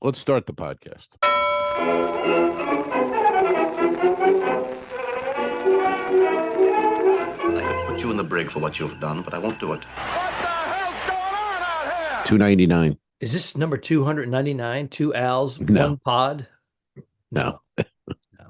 Let's start the podcast. I could put you in the brig for what you've done, but I won't do it. What the hell's going on out here? $2.99. Is this number 299? Two Al's, No. one pod? No.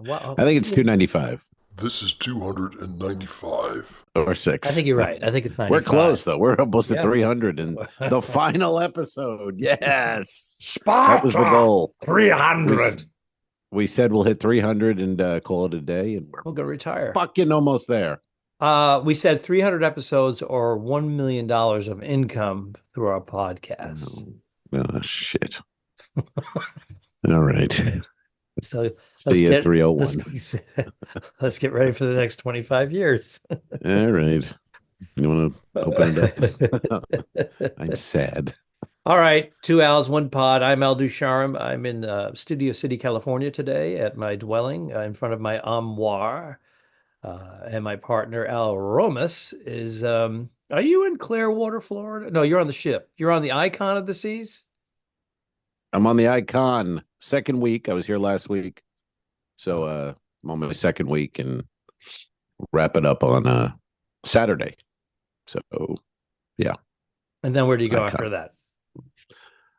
Well, I think it's $2.95 This is 295. or $6. I think you're right. I think it's 95. We're close though. We're almost Yeah. at 300 in the final episode. Yes, Sparta! that was the goal. 300. We said we'll hit 300 and call it a day, and we're We're going to retire. fucking almost there. We said 300 episodes or $1 million of income through our podcast. Oh shit! All right. So See you at 301. let's get ready for the next 25 years. All right. You want to open it up? I'm sad. All right, two Al's, one pod. I'm Al Ducharme. I'm in Studio City, California today at my dwelling in front of my armoire. And my partner, Al Romas, is, are you in Clearwater, Florida? No, you're on the ship. You're on the Icon of the Seas? I'm on the Icon. Second week. I was here last week. So I'm on my second week and wrap it up on Saturday. So yeah. And then where do you go Icon. after that?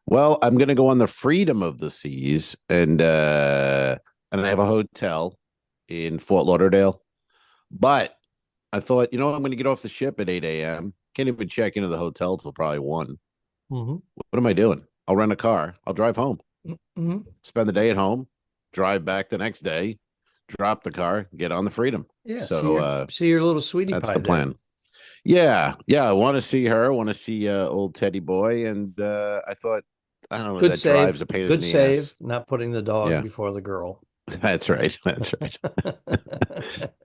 Well, I'm gonna go on the Freedom of the Seas and I have a hotel in Fort Lauderdale. But I thought, I'm gonna get off the ship at 8 a.m. Can't even check into the hotel till probably 1. Mm-hmm. What am I doing? I'll rent a car. I'll drive home. Mm-hmm. Spend the day at home, drive back the next day, drop the car, get on the Freedom. Yeah. So see your little sweetie that's pie the plan. Yeah. I want to see her. I want to see old Teddy boy. And I thought, I don't know, Good that save. drive's a pain Good in the save. ass. Not putting the dog Yeah. before the girl. That's right. That's right.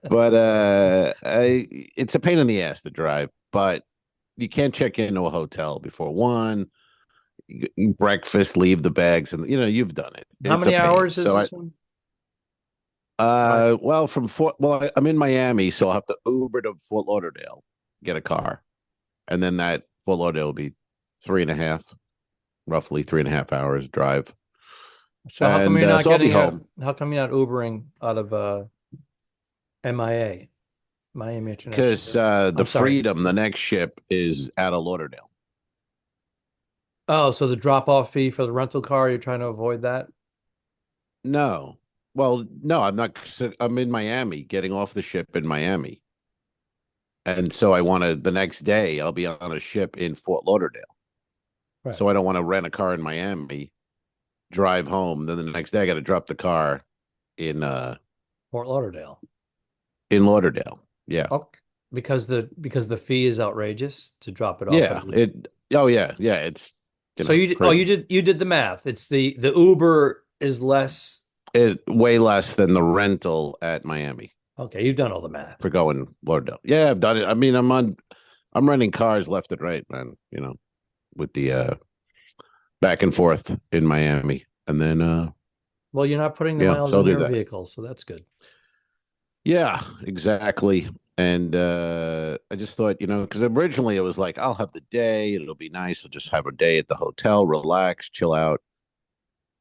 But it's a pain in the ass to drive. But you can't check into a hotel before 1. Breakfast, leave the bags, and you've done it. How It's a many pain. hours is So this one? Well, I'm in Miami, so I'll have to Uber to Fort Lauderdale, get a car, and then that Fort Lauderdale will be 3.5, roughly 3.5 hours drive. So how come and, you're not so I'll be getting home. how come you're not Ubering out of MIA, Miami International? Because I'm the sorry. Freedom, the next ship is out of Lauderdale. Oh, so the drop-off fee for the rental car, you're trying to avoid that? No, well, no, I'm not. I'm in Miami, getting off the ship in Miami, and so I want to. The next day, I'll be on a ship in Fort Lauderdale. Right. So I don't want to rent a car in Miami, drive home. Then the next day, I got to drop the car in Fort Lauderdale. Lauderdale. Yeah, Okay. Because the fee is outrageous to drop it off. yeah. It's So you did the math. It's the Uber is less. way less than the rental at Miami Okay, you've done all the math. for going Lauderdale. Yeah, I've done it. I mean, I'm renting cars left and right, man. With the back and forth in Miami, and then Well, you're not putting the Yeah, miles so I'll in do your that. vehicle, so that's good. yeah, exactly. And I just thought, because originally it was like, I'll have the day, it'll be nice. I'll just have a day at the hotel, relax, chill out.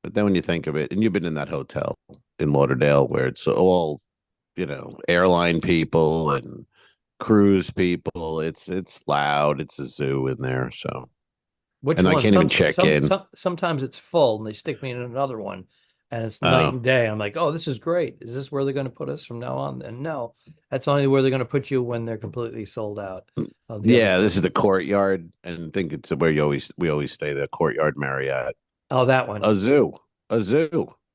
But then when you think of it, and you've been in that hotel in Lauderdale where it's all, airline people and cruise people, it's loud. It's a zoo in there. So Which And I one? can't even check in. Sometimes it's full, and they stick me in another one, and it's Oh. night and day. I'm like, oh, this is great. Is this where they're going to put us from now on? And no, that's only where they're going to put you when they're completely sold out. of the yeah, other this is the ones. Courtyard, and I think it's where we always stay, the Courtyard Marriott. Oh, that one. A zoo.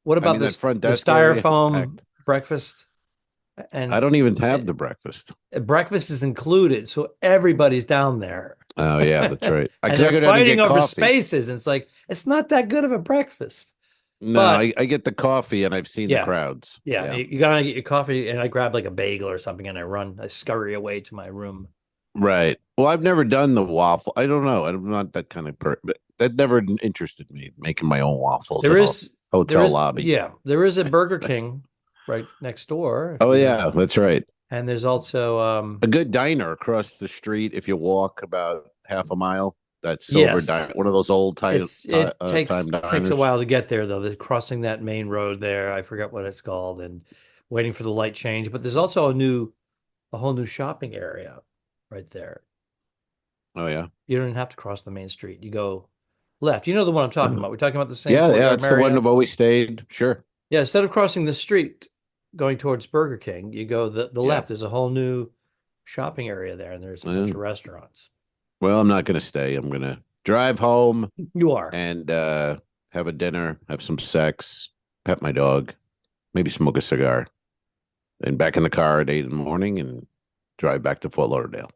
What about mean, this that front the desk area is styrofoam packed. breakfast? And I don't even have the breakfast. breakfast is included, so everybody's down there. Oh yeah, that's right. And could go they're down and fighting get over coffee. spaces, and it's like it's not that good of a breakfast. No, but- I get the coffee, and I've seen Yeah. the crowds. Yeah, you gotta get your coffee, and I grab like a bagel or something, and I scurry away to my room. Right. Well, I've never done the waffle. I don't know. I'm not that kind of person. But that never interested me, making my own waffles. There in a is hotel there is, lobby. Yeah, there is a Burger King right next door. Oh yeah, that's right. And there's also A good diner across the street if you walk about half a mile. that silver Yes. diner, one of those old It time takes a diners. while to get there though. Crossing that main road there, I forget what it's called, and waiting for the light change. But there's also a whole new shopping area right there. Oh yeah, You don't even have to cross the main street. You go left. You know the one I'm talking Uh, about. We're talking about the same yeah, yeah. Courtyard That's the one I've Marriott. always stayed. Sure. Yeah, instead of crossing the street going towards Burger King, you go the Yeah. left. There's a whole new shopping area there, and there's a bunch Yeah. of restaurants. Well, I'm not going to stay. I'm going to drive home You are. and have a dinner, have some sex, pet my dog, maybe smoke a cigar, and back in the car at 8 in the morning and drive back to Fort Lauderdale.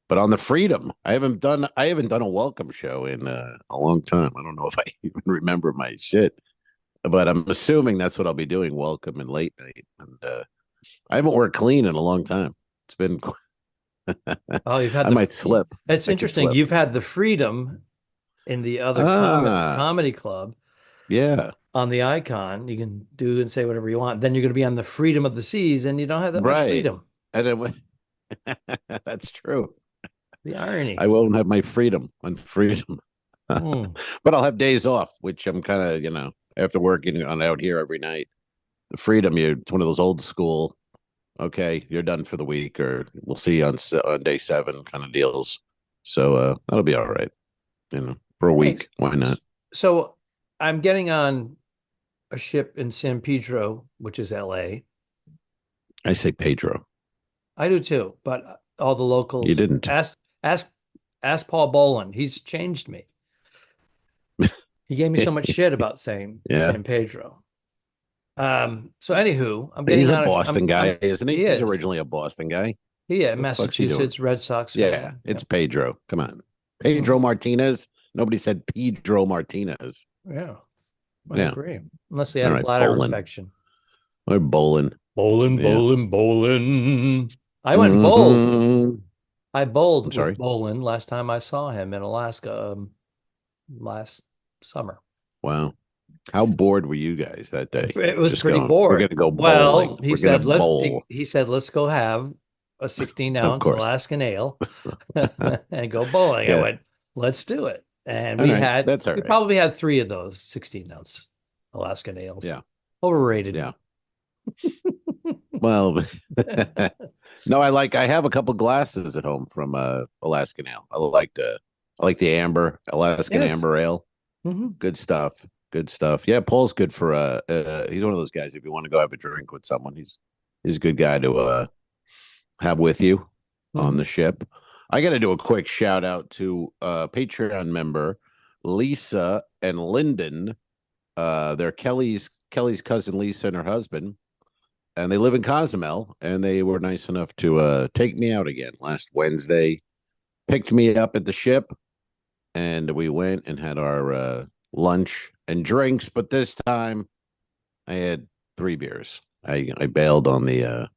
But on the Freedom, I haven't done a welcome show in a long time. I don't know if I even remember my shit, but I'm assuming that's what I'll be doing. Welcome and late night, and I haven't worked clean in a long time. It's been. Oh, you've had I might slip. It's I could interesting. slip. You've had the Freedom in the other Ah, comedy club yeah, on the Icon. You can do and say whatever you want. Then you're going to be on the Freedom of the Seas, and you don't have that much right. freedom. And it, that's true. The irony. I won't have my freedom on Freedom, Hmm. but I'll have days off, which I'm kind of, after working on out here every night. The Freedom, it's one of those old school. Okay, you're done for the week, or we'll see you on day 7 kind of deals. So that'll be all right, for a Thanks. week. Why not? So I'm getting on a ship in San Pedro, which is LA. I say Pedro. I do too, but all the locals You didn't. ask Paul Bolin. He's changed me. He gave me so much shit about saying Yeah. San Pedro. So anywho, I'm getting He's on a Boston guy, isn't he? He He's is. originally a Boston guy. Yeah, The fuck's he doing? Massachusetts Red Sox Yeah, fan. it's Pedro. Come on. Pedro Martinez. Nobody said Pedro Martinez. Yeah. I Yeah. agree. Unless they had All a right, bladder Bolin. infection. Or Bolin. Bolin, Yeah. Bolin. I went bold. Mhm. I bowled I'm sorry? with Bolin last time I saw him in Alaska last summer. Wow. How bored were you guys that day? It was Just pretty going, bored. We're going to go Well, bowling. he We're said, going to bowl. he said, let's go have a 16-ounce course. Alaskan ale and go bowling. I Yeah. went, let's do it. And All right, that's all we right. probably had 3 of those 16-ounce Alaskan ales. Yeah. Overrated. Yeah. Well, no, I have a couple glasses at home from Alaskan ale. I like the amber, Alaskan Yes. amber ale. Mhm. Good stuff. Good stuff. Yeah, Paul's good for he's one of those guys if you want to go have a drink with someone, he's a good guy to have with you on the ship. I got to do a quick shout out to Patreon member Lisa and Lyndon. They're Kelly's cousin Lisa and her husband, and they live in Cozumel, and they were nice enough to take me out again last Wednesday, picked me up at the ship, and we went and had our lunch and drinks, but this time I had 3 beers. I bailed on the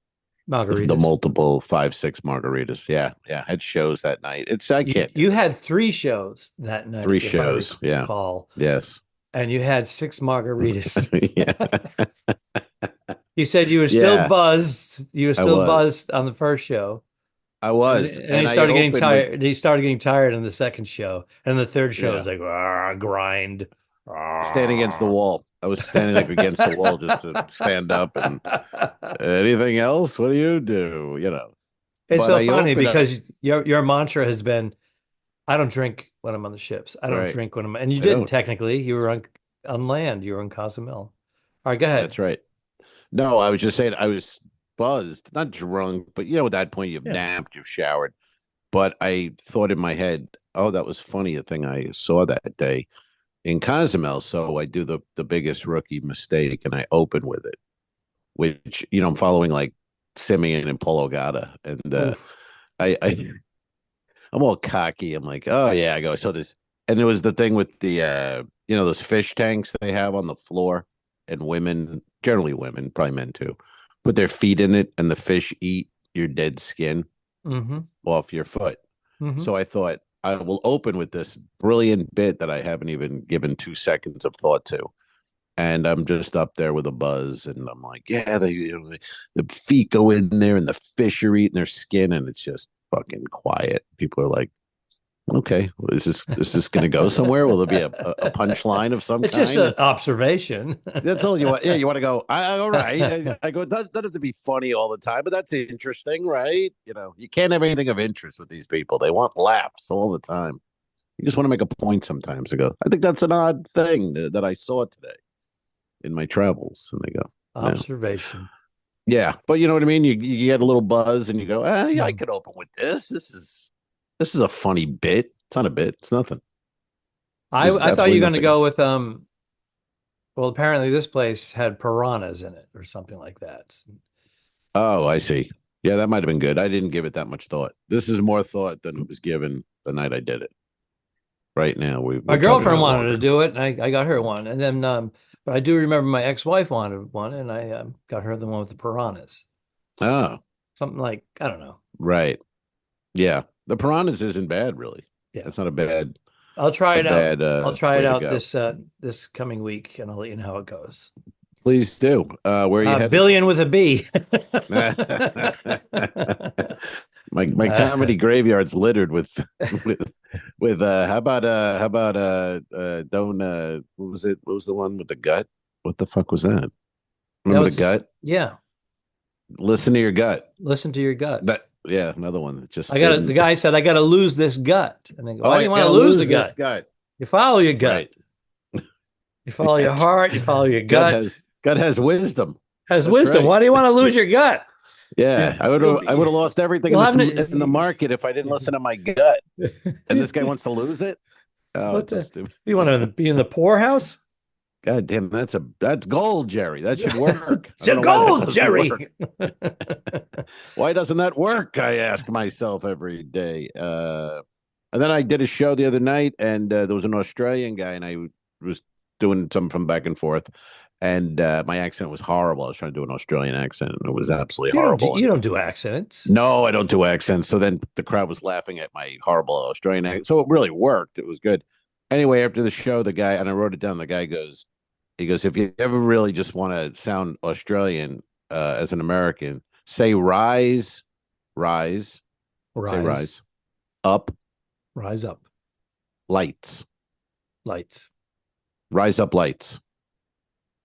Margaritas. multiple 5-6 margaritas. Yeah, had shows that night. I can't. You had 3 shows that night. 3 if I shows. Yeah. recall. Yes. And you had 6 margaritas. Yeah. You said you were still Yeah. buzzed. You were still was. buzzed on the first show. I was. And he I started getting opened tired. He started getting tired in the second show. And the third show Yeah. was like, grind. standing against the wall. I was standing like against the wall just to stand up. And anything else? What do you do? It's But so I funny opened up- because your mantra has been, I don't drink when I'm on the ships. I don't Right. drink when and you I didn't don't. technically. You were on land. You were in Cozumel. All right, go ahead. That's right. No, I was just saying I was buzzed, not drunk, but at that point you've Yeah. napped, you've showered. But I thought in my head, oh, that was funny, a thing I saw that day in Cozumel. So I do the biggest rookie mistake and I open with it, which, I'm following like Simeon and Paulo Gata. And Oof. I'm all cocky. I'm like, oh yeah, I go, so this, and it was the thing with the, those fish tanks they have on the floor, and women, generally women, probably men too, put their feet in it and the fish eat your dead skin Mhm. off your foot. Mhm. So I thought I will open with this brilliant bit that I haven't even given 2 seconds of thought to. And I'm just up there with a buzz, and I'm like, yeah, the feet go in there, and the fish are eating their skin, and it's just fucking quiet. People are like, Okay, well, is this going to go somewhere? Will there be a punchline of some It's just kind? an observation. That's all you want. Yeah, you want to go. All right. I go. It doesn't have to be funny all the time, but that's interesting, right? You can't have anything of interest with these people. They want laughs all the time. You just want to make a point sometimes. I go. I think that's an odd thing that I saw today in my travels, and they go. No. Observation. Yeah, but you know what I mean. You get a little buzz, and you go, yeah, I could open with this. This is a funny bit. It's not a bit. It's nothing. I thought you were going to go with well, apparently this place had piranhas in it or something like that. Oh, I see. Yeah, that might have been good. I didn't give it that much thought. This is more thought than it was given the night I did it. Right now, my girlfriend wanted to do it, and I got her one. And then, but I do remember my ex-wife wanted one, and I got her the one with the piranhas. Oh, something like, I don't know. Right. Yeah, the piranhas isn't bad, really. Yeah, it's not a bad. I'll try it out. I'll try it out this coming week, and I'll let you know how it goes. Please do. Where are you headed? Billion with a B. My comedy graveyard's littered with how about don't what was it? What was the one with the gut? What the fuck was that? Remember the gut? Yeah. Listen to your gut. Listen to your gut. Yeah, another one that just the guy said, I gotta lose this gut. And I go, why do you want to lose the gut? You follow your gut. Right. You follow your heart, you follow your gut. Gut has wisdom. That's wisdom. Right. Why do you want to lose your gut? Yeah, I would have lost everything in the market if I didn't listen to my gut. And this guy wants to lose it. Oh, you want to be in the poorhouse? God damn, that's gold, Jerry. That should work. It's gold, Jerry. Why doesn't that work? I ask myself every day. And then I did a show the other night, and there was an Australian guy, and I was doing something from back and forth. And my accent was horrible. I was trying to do an Australian accent, and it was absolutely horrible. You don't do accents. No, I don't do accents. So then the crowd was laughing at my horrible Australian accent. So it really worked. It was good. Anyway, after the show, the guy, and I wrote it down, the guy goes, if you ever really just want to sound Australian as an American, say rise, say rise, up, rise up, lights, rise up, lights.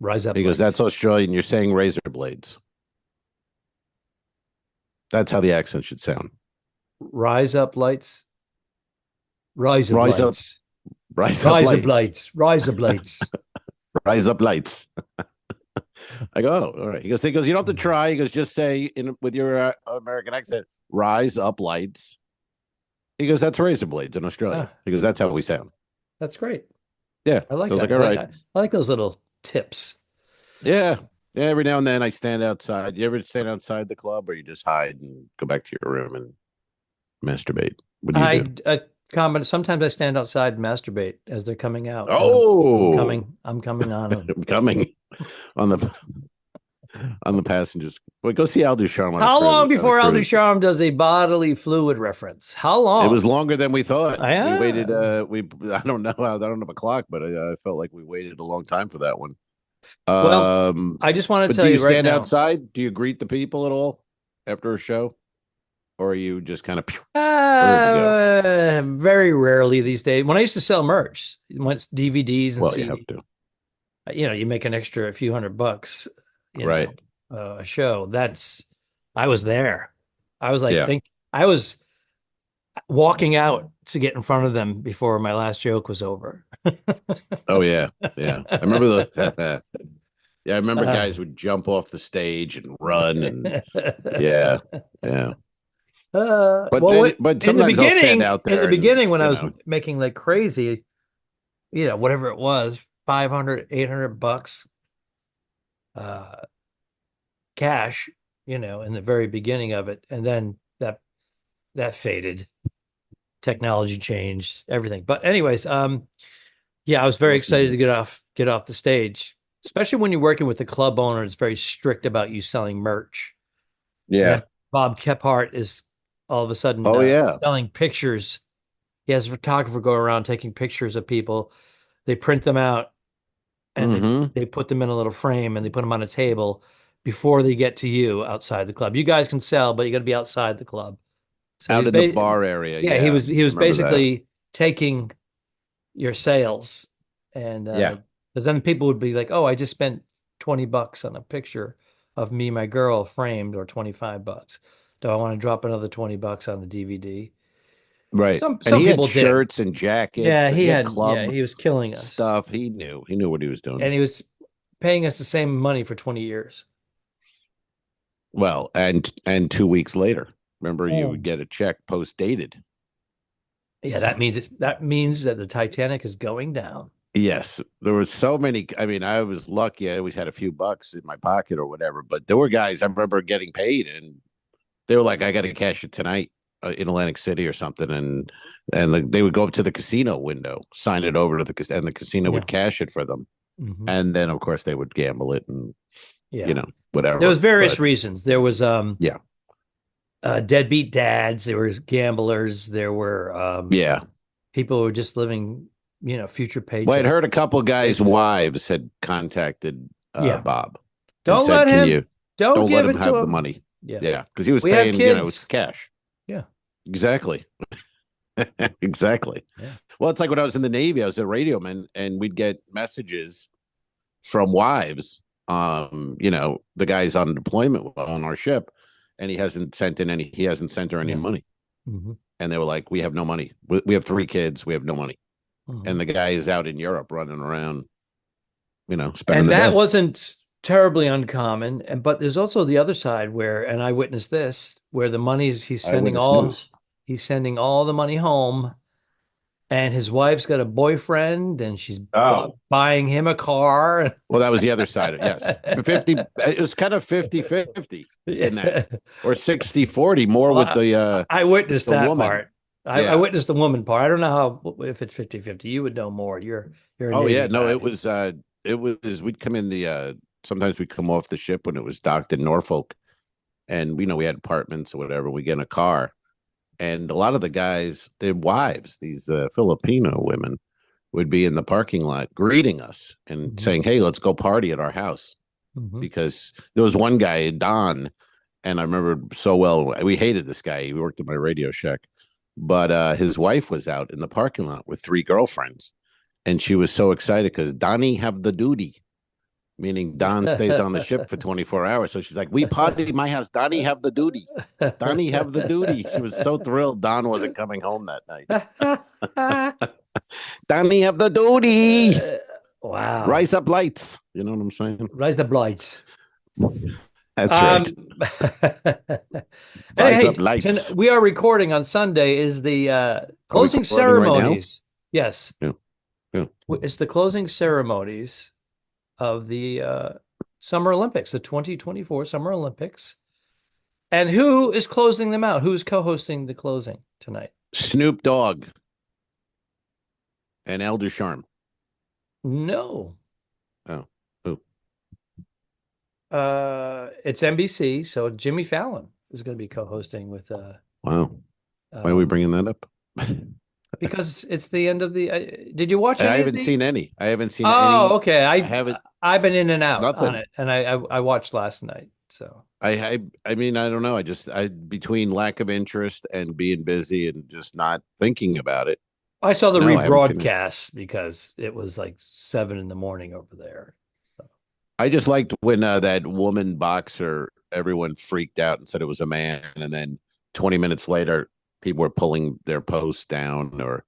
Rise up. He goes, that's Australian. You're saying razor blades. That's how the accent should sound. Rise up, lights. Rise up, lights. Rise up, lights. Rise up, lights. Rise up, lights. I go, oh, all right. He goes, you don't have to try. He goes, just say with your American accent, rise up, lights. He goes, that's razor blades in Australia. He goes, that's how we sound. That's great. Yeah. I like that. Like, all right. I like those little tips. Yeah. Every now and then I stand outside. You ever stand outside the club, or you just hide and go back to your room and masturbate? What do you do? Sometimes I stand outside and masturbate as they're coming out. Oh, I'm coming on them. I'm coming on the passengers. Well, go see Al Ducharme. How long before Al Ducharme does a bodily fluid reference? How long? It was longer than we thought. Yeah. We waited. I don't know. I don't have a clock, but I felt like we waited a long time for that one. Well, I just want to tell you right now. Do you stand outside? Do you greet the people at all after a show? Or are you just kind of very rarely these days? When I used to sell merch, once DVDs and CDs, you have to. You make an extra few $100, right? A show. I was there. I was like, I was walking out to get in front of them before my last joke was over. Oh yeah. I remember I remember guys would jump off the stage and run, and yeah. But in the beginning, when I was making like crazy, whatever it was, $500, $800 cash, in the very beginning of it, and then that faded. Technology changed everything. But anyways, I was very excited to get off the stage, especially when you're working with the club owner. It's very strict about you selling merch. Yeah, Bob Kephart is all of a sudden selling pictures. He has a photographer go around taking pictures of people. They print them out and they put them in a little frame, and they put them on a table before they get to you outside the club. You guys can sell, but you got to be outside the club. So out in the bar area. Yeah, he was basically taking your sales. And Yeah. because then people would be like, oh, I just spent $20 on a picture of me, my girl framed, or $25. Do I want to drop another $20 on the DVD? Right. And Some he had people did. shirts and Yeah, jackets. He had club he was killing us. stuff. He knew. He knew what he was doing. And he was paying us the same money for 20 years. Well, and 2 weeks later, remember, you would Oh. get a check post dated. Yeah, that means that the Titanic is going down. Yes, there were so many. I mean, I was lucky. I always had a few bucks in my pocket or whatever. But there were guys I remember getting paid, and they were like, "I got to cash it tonight in Atlantic City or something." And they would go up to the casino window, sign it over to and the casino would cash it for them. Mhm. And then, of course, they would gamble it and Yeah. whatever. There was various But, reasons. There was yeah, deadbeat dads, there were gamblers, there were yeah. people who were just living, future Well, I'd paycheck. heard a couple guys' wives had contacted Yeah. Bob and Don't said, let "Can him, you don't let give him it have to the him. money?" Yeah. Yeah, because he was We have paying, kids. it's cash. Yeah. Exactly. Exactly. Yeah. Well, it's like when I was in the Navy, I was a radio man, and we'd get messages from wives. The guy's on deployment on our ship, and he hasn't sent her any Yeah. money. Mm-hmm. And they were like, "We have no money. We have 3 kids. We have no money." Mm-hmm. And the guy is out in Europe running around, spending And the that day. wasn't terribly uncommon. But there's also the other side where, and I witnessed this, where the money's he's sending Eyewitness news. all the money home, and his wife's got a boyfriend, and she's Oh. buying him a car. Well, that was the other side. Yes. 50. It was kind of 50-50 in that, or 60-40, more Well, with the I witnessed that woman. part. I Yeah. witnessed the woman part. I don't know if it's 50-50. You would know more. You're a Oh yeah, Navy no, guy. it was we'd come in sometimes we'd come off the ship when it was docked in Norfolk, and we had apartments or whatever. We get in a car, and a lot of the guys, their wives, these Filipino women, would be in the parking lot greeting us and Mhm. saying, "Hey, let's go party at our house." Mhm. Because there was one guy, Don, and I remember so well. We hated this guy. He worked at my Radio Shack, but his wife was out in the parking lot with 3 girlfriends, and she was so excited because Donnie have the duty, meaning Don stays on the ship for 24 hours. So she's like, "We party at my house. Donnie have the duty. Donnie have the duty." She was so thrilled Don wasn't coming home that night. Donnie have the duty. Wow. Rise up lights. You know what I'm saying? Rise the blights. That's right. Rise Hey, up lights. we are recording on Sunday. Is the closing recording right now? ceremonies? Yes. Yeah. It's the closing ceremonies of the Summer Olympics, the 2024 Summer Olympics. And who is closing them out? Who's co-hosting the closing tonight? Snoop Dogg and El Ducharme. No. Oh, who? It's NBC, so Jimmy Fallon is going to be co-hosting with. Wow. Why are we bringing that up? Because it's the end of the. Did you watch it? I haven't seen any. I haven't seen any. Oh, okay. I haven't. I've been in and out Nothing. on it, and I watched last night. So I mean, I don't know. I between lack of interest and being busy and just not thinking about it. I saw the No, I haven't seen it. rebroadcast because it was like 7 a.m. over there. So. I just liked when that woman boxer, everyone freaked out and said it was a man, and then 20 minutes later, people were pulling their posts down or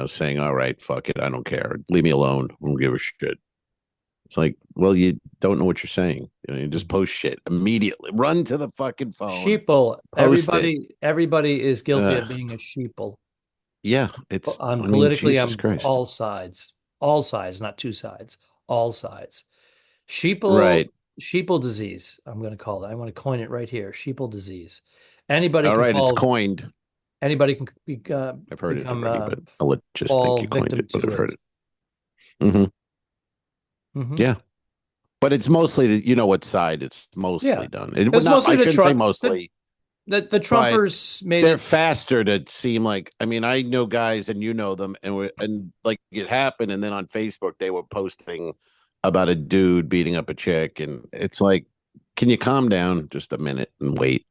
saying, "All right, fuck it, I don't care, leave me alone, I don't give a shit." It's like, well, you don't know what you're saying. You just post shit immediately. Run to the fucking phone. Sheeple. Everybody is guilty of being a sheeple. Yeah, it's politically, Jesus I'm Christ. all sides, not 2 sides, all sides. Sheeple, right? Sheeple disease. I'm going to call it. I want to coin it right here. Sheeple disease. Anybody. All can right, fall, it's coined. Anybody can be. I've heard become, it already, but I'll just think you coined it. But I've heard it. Mm-hmm. Mm-hmm. Yeah, but it's mostly what side it's mostly done. It was mostly I shouldn't say mostly. The Trumpers made they're it faster to seem like. I mean, I know guys, and you know them, and like it happened, and then on Facebook they were posting about a dude beating up a chick, and it's like, can you calm down just a minute and wait?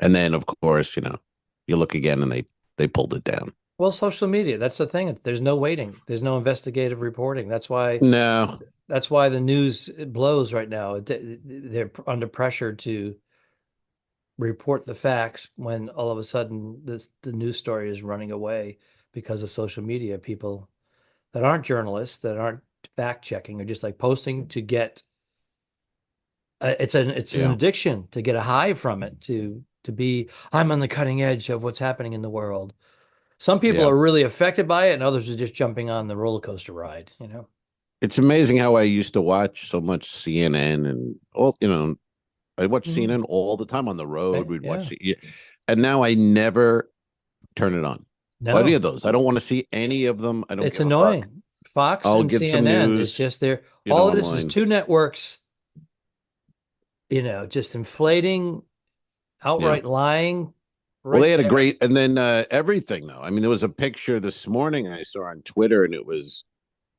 And then, of course, you look again, and they pulled it down. Well, social media, that's the thing. There's no waiting. There's no investigative reporting. No. That's why the news blows right now. They're under pressure to report the facts when all of a sudden the news story is running away because of social media. People that aren't journalists, that aren't fact checking, are just like posting to get it's an Yeah. addiction to get a high from it, to be I'm on the cutting edge of what's happening in the world. Some people Yeah. are really affected by it, and others are just jumping on the roller coaster ride, you know? It's amazing how I used to watch so much CNN and all, I watch Mhm. CNN all the time on the road. Okay, We'd watch yeah. CNN, and now I never turn it on. Any No, of those. I don't want to see any of them. I don't it's give a fuck. annoying. Fox I'll and get some CNN is news, just there. All of this is online. two networks, just inflating, Yeah. outright lying Well, they right had a there. great, and then everything though. I mean, there was a picture this morning I saw on Twitter, and it was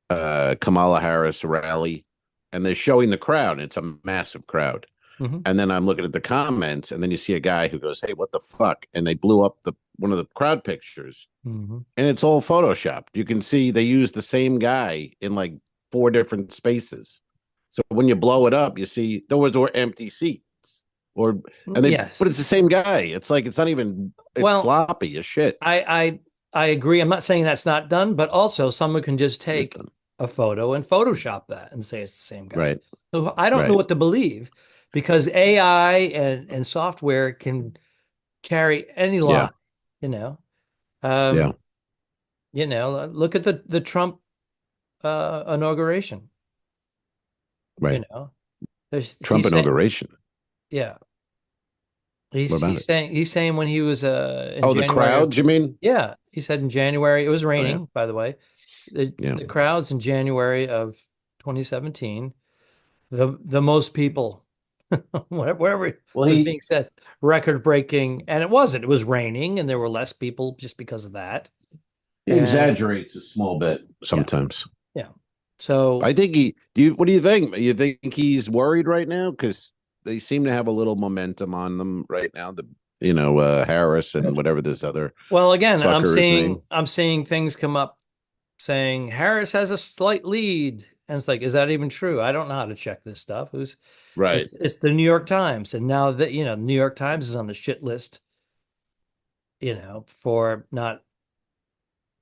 Kamala Harris rally, and they're showing the crowd. It's a massive crowd. Mhm. And then I'm looking at the comments, and then you see a guy who goes, "Hey, what the fuck?" And they blew up the one of the crowd pictures, Mhm. and it's all photoshopped. You can see they use the same guy in like four different spaces. So when you blow it up, you see there were empty seats, or Yes. but it's the same guy. It's like it's not even it's Well, sloppy as shit. I agree. I'm not saying that's not done, but also someone can just It is take done. a photo and Photoshop that and say it's the same guy. Right, So I don't know right, what to believe because AI and software can carry any lie, yeah, you know. yeah, Um, look at the Trump inauguration, you right. know. Trump He's saying, inauguration. yeah, What about it? he's saying when he was in Oh, the January of, crowds, you mean? yeah, he said in January, it was Oh yeah, raining, by the way. yeah. The crowds in January of 2017, the most people, whatever Well, was he being said, record breaking, and it wasn't. It was raining, and there were less people just because of that. he And exaggerates a small bit yeah, sometimes. yeah. So I think he. Do you? What do you think? You think he's worried right now? Because they seem to have a little momentum on them right now. Harris and whatever this other well, again, fucker is named. I'm seeing things come up saying Harris has a slight lead. And it's like, is that even true? I don't know how to check this stuff. Right. It's the New York Times. And now that, the New York Times is on the shit list, for not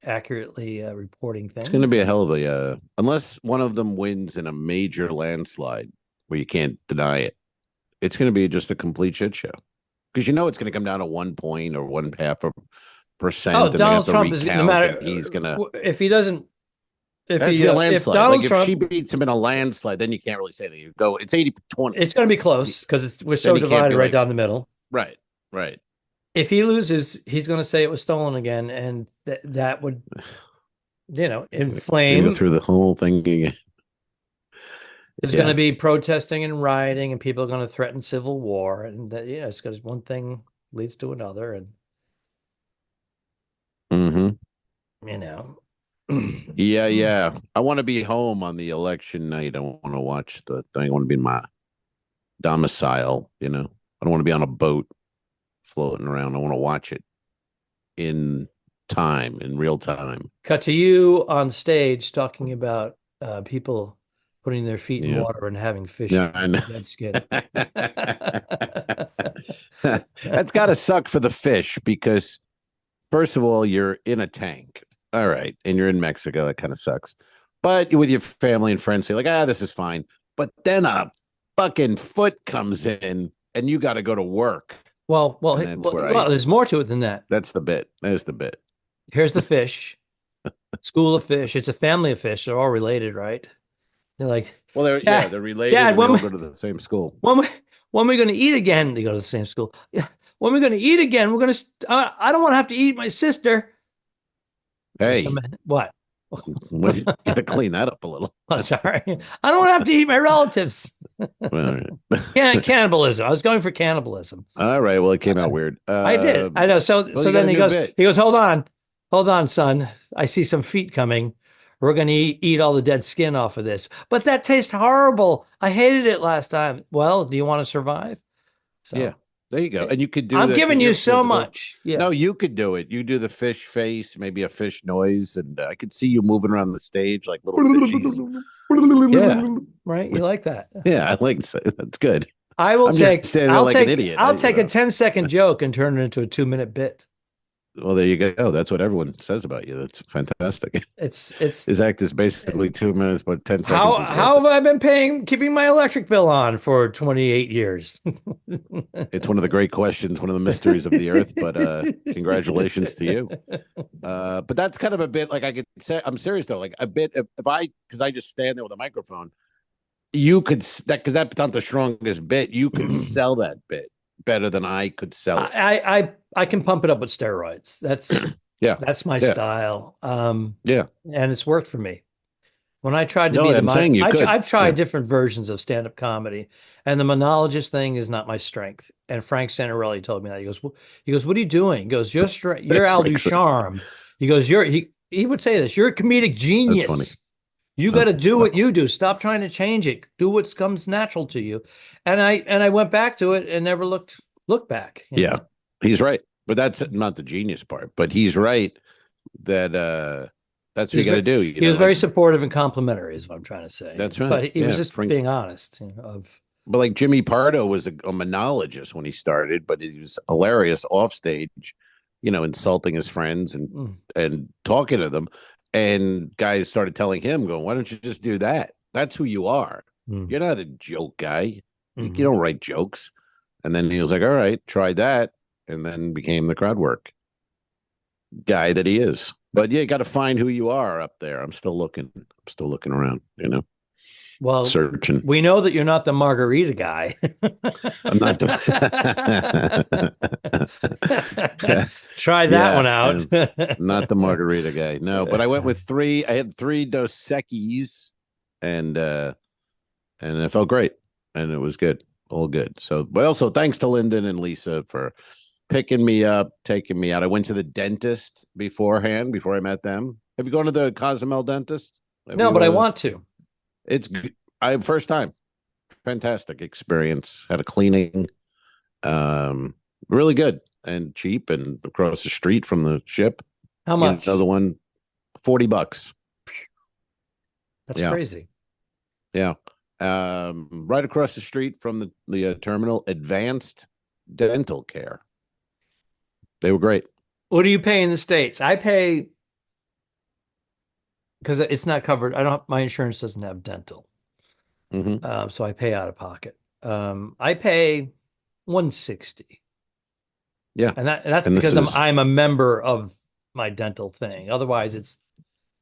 accurately reporting It's going to things. be a hell of a unless one of them wins in a major landslide where you can't deny it. It's going to be just a complete shit show because it's going to come down to 1 point or 1/2%, Oh, and they're going to have Donald to Trump is no recount, and matter he's going to. if he doesn't It has to be a if landslide. Like Donald if she Trump, beats him in a landslide, then you can't really say that. You go, it's 80-20. it's going to be close because we're Then so you can't divided be right like, down the middle. right, right. If he loses, he's going to say it was stolen again, and that would, Gonna go inflame. through the whole thing again. There's going to Yeah. be protesting and rioting, and people are going to threaten civil war, and it's because one thing leads to another, and Mm-hmm. you know. Yeah, yeah. I want to be home on the election night. I want to watch the thing. I want to be in my domicile. I don't want to be on a boat floating around. I want to watch it in time, in real time. Cut to you on stage talking about people putting their feet in Yeah. water and having fish Yeah, I know. dead skin. That's got to suck for the fish because, first of all, you're in a tank. All right. And you're in Mexico. That kind of sucks. But you're with your family and friends, say, like, this is fine. But then a fucking foot comes in and you got to go to work. And that's where there's more to it than that. that's the bit. There's the bit. Here's the fish, school of fish. It's a family of fish. They're all related, right? They're like, Well, yeah, they're related Dad, and they all go to the same school. when we going to eat again? They go to the same school. Yeah, when we going to eat again? We're going to. I don't want to have to eat my sister. Hey, What? you got to clean that up a little. Oh, sorry, I don't want to have to eat my relatives. All Cannibalism. I was going for cannibalism. right. Well, it came out weird. I did. I know. So well, you got then a he new goes. bit. He goes. Hold on, son. I see some feet coming. We're going to eat all the dead skin off of this. But that tastes horrible. I hated it last time. Well, do you want to survive? So Yeah. There you go. And you could do I'm that giving because you you're so physical. much. Yeah. No, you could do it. You do the fish face, maybe a fish noise, and I could see you moving around the stage like little fishies. Yeah, Right. You like that? yeah, I like that. That's good. I will I'm take. just standing there I'll like take. an idiot. I'll take a 10-second joke and turn it into a 2-minute bit. Well, there you go. That's what everyone says about you. That's fantastic. It's His act is basically 2 minutes, but 10 seconds. how have I been keeping my electric bill on for 28 years? It's one of the great questions, one of the mysteries of the earth. But congratulations to you. But that's kind of a bit like I could say. I'm serious though. Like a bit if because I just stand there with a microphone. You could because that's not the strongest bit. You could sell that bit better than I could sell it. I can pump it up with steroids. That's yeah, that's my style. Yeah, and it's worked for me. When I tried to No, be the I'm saying you could. I've tried Yeah. different versions of stand-up comedy, and the monologist thing is not my strength. And Frank Santarelli told me that. He goes, "What are you doing?" He goes, "You're Al Ducharme." He goes, he would say this, "You're a comedic That's funny. genius. You got to do what you do. Stop trying to change it. Do what comes natural to you." And I went back to it and never looked back. you Yeah, know? he's right. But that's not the genius part. But he's right that that's what you got to do. He was very supportive and complimentary, is what I'm trying to say. That's right. But he was Yeah, just Frank- being honest. But like Jimmy Pardo was a monologist when he started, but he was hilarious off stage, insulting his friends and talking to them. And guys started telling him, going, "Why don't you just do that? That's who you are. You're not a joke guy. You don't write jokes." And then he was like, "All right, try that." And then became the crowd work guy that he is. But yeah, you got to find who you are up there. I'm still looking around, Well, searching. we know that you're not the margarita guy. I'm not Try that one out. Not the margarita guy. No, but I went with three. I had 3 Dos Equis, and it felt great, and it was good, all good. So, but also thanks to Lyndon and Lisa for picking me up, taking me out. I went to the dentist beforehand, before I met them. Have you gone to the Cozumel dentist? No, but I want to. It's first time. Fantastic experience. Had a cleaning. Really good and cheap and across the street from the ship. How much? Another one, $40. That's crazy. Yeah. Right across the street from the terminal, Advanced Dental Care. They were great. What do you pay in the States? I pay because it's not covered. My insurance doesn't have dental. So I pay out of pocket. I pay $160. Yeah. And that's because I'm a member of my dental thing. Otherwise it's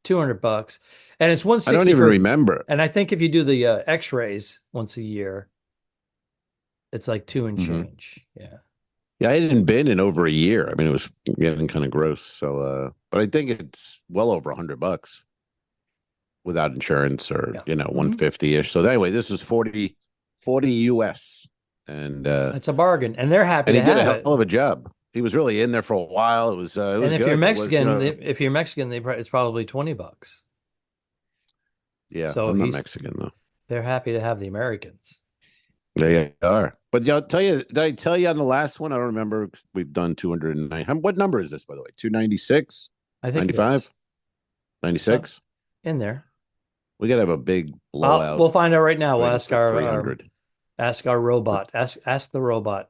$200 and it's $160. I don't even remember. And I think if you do the x-rays once a year, it's like $2 and change. Yeah. Yeah, I hadn't been in over a year. I mean, it was getting kind of gross. So, but I think it's well over $100 without insurance, or 150-ish. So anyway, this was 40 US, and it's a bargain, and they're happy. And he did a hell of a job. He was really in there for a while. It was. And if good. you're Mexican, It was, it's probably $20. Yeah, so I'm not Mexican though. They're happy to have the Americans. They are. But I'll tell you, did I tell you on the last one? I don't remember. We've done 209. What number is this, by the way? 296? I think 95? 96? In there. We got to have a big blowout. We'll find out right now. We'll ask our robot. Ask the robot.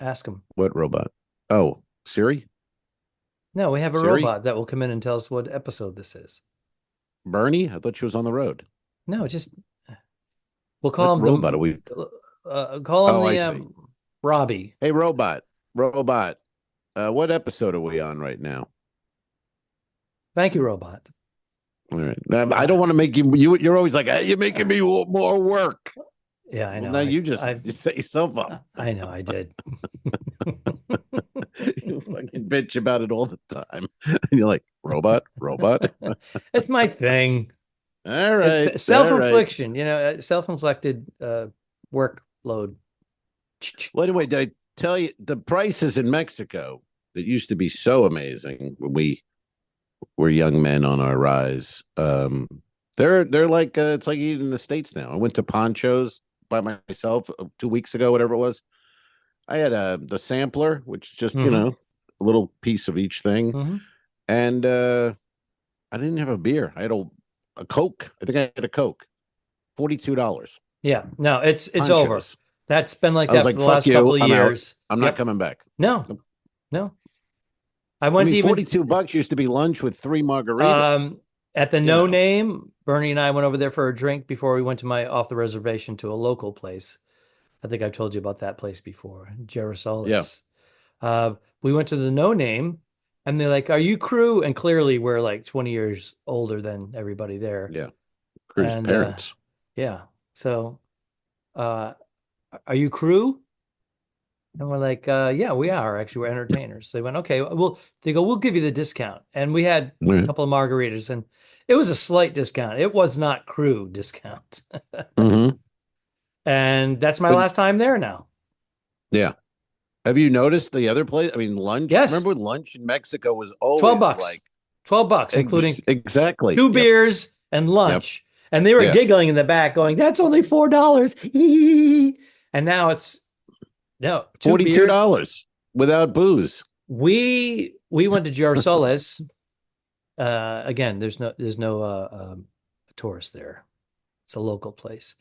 Ask him. What robot? Oh, Siri? No, we have a Siri? robot that will come in and tell us what episode this is. Bernie? I thought she was on the road. No, just we'll call him robot. We call him Robbie. Hey, robot. What episode are we on right now? Thank you, robot. All right. I don't want to make you. You're always like, hey, you're making me more work. Yeah, I know. Well, now you set yourself up. I know, I did. You fucking bitch about it all the time. And you're like, robot. It's my thing. All right. It's self-infliction, self-inflicted workload. Well, anyway, did I tell you the prices in Mexico that used to be so amazing when we were young men on our rise? They're like it's like eating in the States now. I went to Ponchos by myself 2 weeks ago, whatever it was. I had the sampler, which is just Mm-hmm. a little piece of each thing, Mm-hmm. and I didn't have a beer. I had a Coke. I think I had a Coke. $42. Yeah. No, it's over. Ponchos. That's been like I was that for like, the "Fuck last couple you, of I'm out. years. I'm not Yep. coming back." No, no. I I went mean, to even $42 used to be lunch with 3 margaritas. um at the You No know, Name. Bernie and I went over there for a drink before we went to my off the reservation to a local place. I think I've told you about that place before, yeah, Gerisolis. We went to the No Name, and they're like, "Are you crew?" And clearly, we're like 20 years older than everybody there. yeah. Crew's And parents. yeah, so uh, are you crew? And we're like, "Yeah, we are. Actually, we're entertainers." So they went, "Okay." They go, "We'll give you the discount." And we had a couple of margaritas, and it was a slight discount. It was not crew discount. Mm-hmm. And that's my But last time there now. yeah, have you noticed the other place? I mean, lunch. Yes, Remember when lunch in Mexico was 12 always bucks. like $12, including exactly. two Yep, beers and yep, lunch. And they were yeah. giggling in the back, going, "That's only $4." And now it's no, two $42 beers. without booze. We went to Girasoles. Again, there's no tourist there. It's a local place.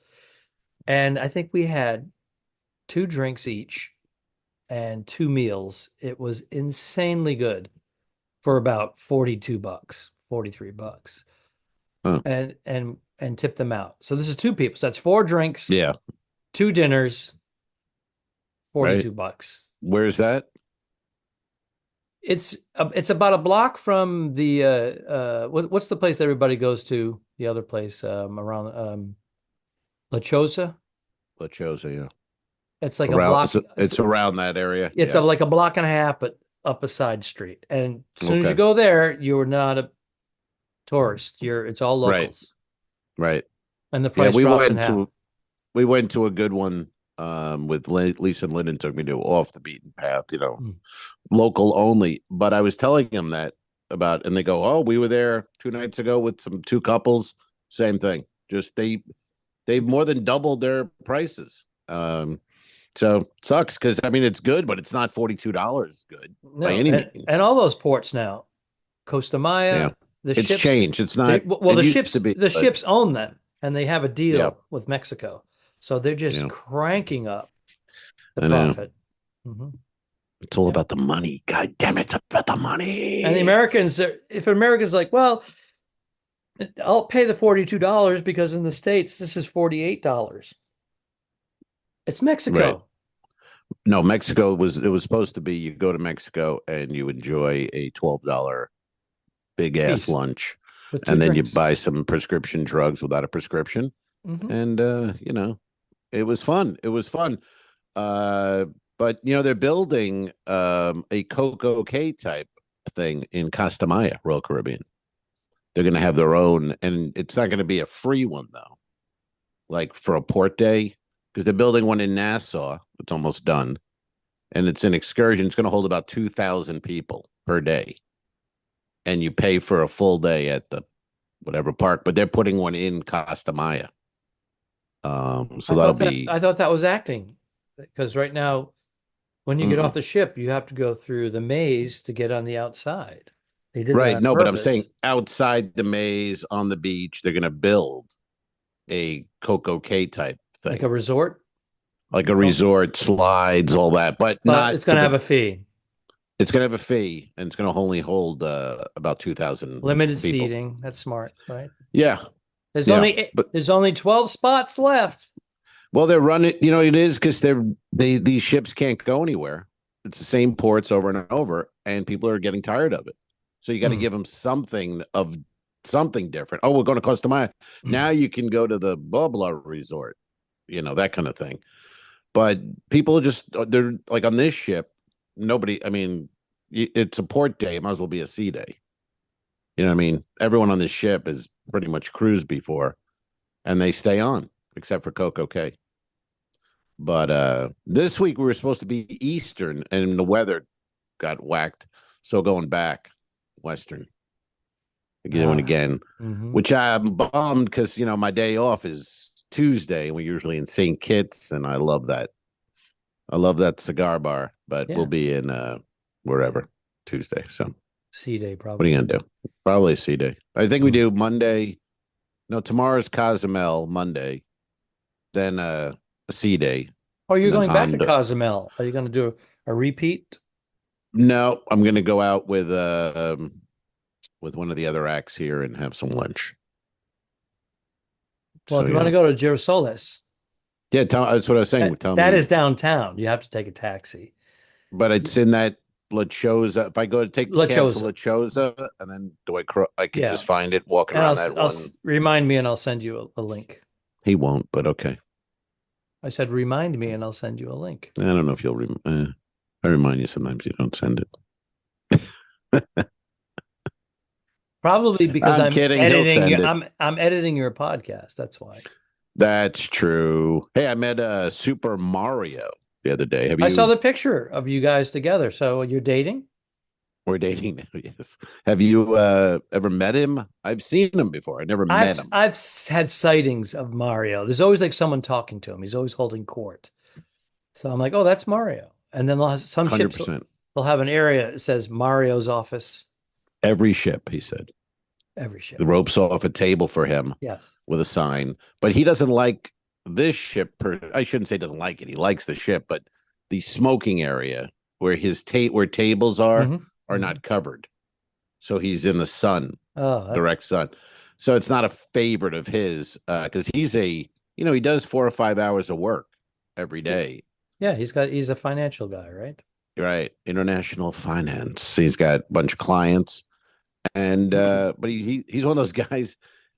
And I think we had two drinks each and two meals. It was insanely good for about $42, $43. Huh. And tip them out. So this is two people. So that's four drinks, Yeah, two dinners, right. $42. Where's that? It's about a block from the what's the place that everybody goes to? The other place around La Chosa. La Chosa, yeah. It's like a Around block. it's around that area. It's Yeah. like a block and a half, but up a side street. And as soon as you Okay. go there, you're not a tourist. It's all Right. locals, Right. and the Yeah, price drops in half. we went to a good one with Lisa and Lyndon took me to off the beaten path, Mm. local only. But I was telling them that about, and they go, "Oh, we were there 2 nights ago with two couples. Same thing. Just they more than doubled their prices. So sucks because I mean it's good, but it's not $42 good by No, any and means. all those ports now, Costa Yeah, Maya, the it's ships. changed. It's not. Well, It used to be, the but ships own them, and they have a yeah, deal with Mexico, so they're just yeah. cranking up the I know. profit. Mm-hmm. It's all Yeah. about the money. God damn it, it's about the money. And the Americans, if Americans like, well, I'll pay the $42 because in the States this is $48. It's Mexico. Right. No, Mexico it was supposed to be you go to Mexico and you enjoy a $12 big ass Feast lunch, with two and then you drinks. buy some prescription drugs without a prescription. Mm-hmm. And it was fun. It was fun. But they're building a Coco K type thing in Costa Maya, Royal Caribbean. They're going to have their own, and it's not going to be a free one though. Like for a port day, because they're building one in Nassau. It's almost done, and it's an excursion. It's going to hold about 2,000 people per day, and you pay for a full day at the whatever park. But they're putting one in Costa Maya. So that'll be. I thought that was acting, because right now, when you get off the ship, you have to go through the maze to get on the outside. They did that Right. on No, but I'm purpose. saying outside the maze on the beach, they're going to build a Coco K type thing, like a resort, like a resort, slides, all that, but not. it's going to have a fee. It's going to have a fee, and it's going to only hold about 2,000 Limited people. seating. That's smart, right? Yeah. There's Yeah, there's only 12 spots left. Well, they're running. It is because these ships can't go anywhere. It's the same ports over and over, and people are getting tired of it. So you got to give them something different. Oh, we're going to Costa Maya. Now you can go to the blah blah resort, that kind of thing. But people they're like on this ship. Nobody. I mean, it's a port day. It might as well be a sea day. You know what I mean? Everyone on this ship is pretty much cruised before, and they stay on except for Coco K. But this week we were supposed to be Eastern, and the weather got whacked. So going back Western again, which I'm bummed because my day off is Tuesday, and we're usually in St. Kitts, and I love that. I love that cigar bar, but Yeah. we'll be in wherever Tuesday. So C Day, what are probably. you gonna do? Probably C Day. I think we do Monday. No, tomorrow's Cozumel Monday, then a C Day, Oh, you're and then going back to on. Cozumel. Are you going to do a repeat? No, I'm gonna go out with one of the other acts here and have some lunch. Well, So if you want yeah, to go to Girasoles, yeah. That's what I was saying. Tell that me, is downtown. You have to take a taxi. but it's in that La Chosa. If I go to take the La cab to Chosa. La Chosa, and then I could Yeah. just find it walking And around that one. remind me and I'll send you a link. He won't, but okay. I said, remind me and I'll send you a link. I don't know if you'll. I remind you sometimes. You don't send it. Probably because I'm kidding. He'll send it. I'm editing your podcast. That's why. That's true. Hey, I met Super Mario the other day. I saw the picture of you guys together. So you're dating? We're dating now, yes. Have you ever met him? I've seen him before. I never met him. I've had sightings of Mario. There's always like someone talking to him. He's always holding court. So I'm like, oh, that's Mario. And then some ships 100%. they'll have an area that says Mario's office. Every ship, he said. Every ship. The ropes off a table for him. Yes. With a sign. But he doesn't like this ship. I shouldn't say doesn't like it. He likes the ship, but the smoking area where where tables are not covered. So he's in the sun, direct sun. So it's not a favorite of his because he's he does 4 or 5 hours of work every day. Yeah, he's a financial guy, right? Right. International finance. He's got a bunch of clients. And but he's one of those guys.